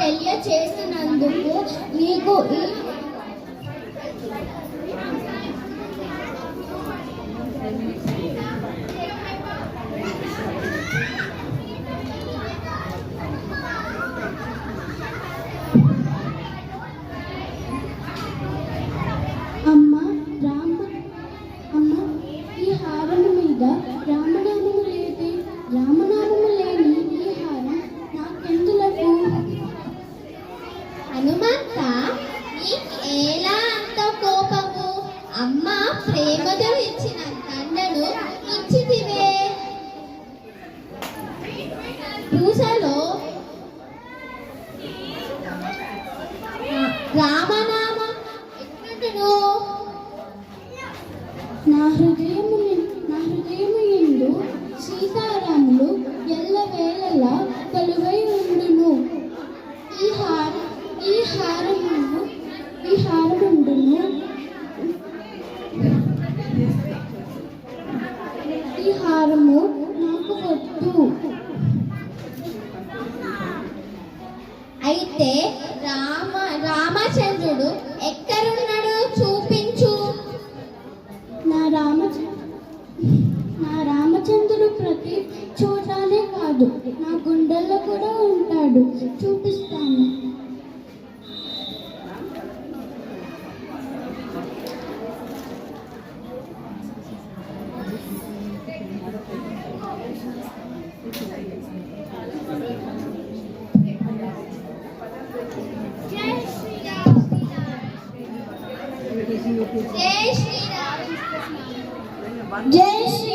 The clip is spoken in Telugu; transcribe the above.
తెలియచేసినందుకు మీకు ఈ అమ్మ ఈ హారం మీద రామనామము లేదే, రామనామము లేని ఈ హారం నాకెందులకు? హనుమంత, నీకేలా అంత కోపము? అమ్మ ప్రేమతో ఇచ్చిన దండను ఇచ్చితివే. పూసలో రామనామ ఎక్కడును? నా హృదయము ఎందు సీతారాములు ఎల్లవేళలా కొలువై ఉండును. ఈ హారముండును. ఈ హారము నాకు వద్దు. అయితే రామచంద్రుడు ఎక్కడున్నాడు చూపించు. నా రామచంద్రుడు ప్రతి చోటానే కాదు, నా గుండెల్లో కూడా ఉంటాడు. చూపిస్తాను. జై శ్రీరామ్. జై శ్రీ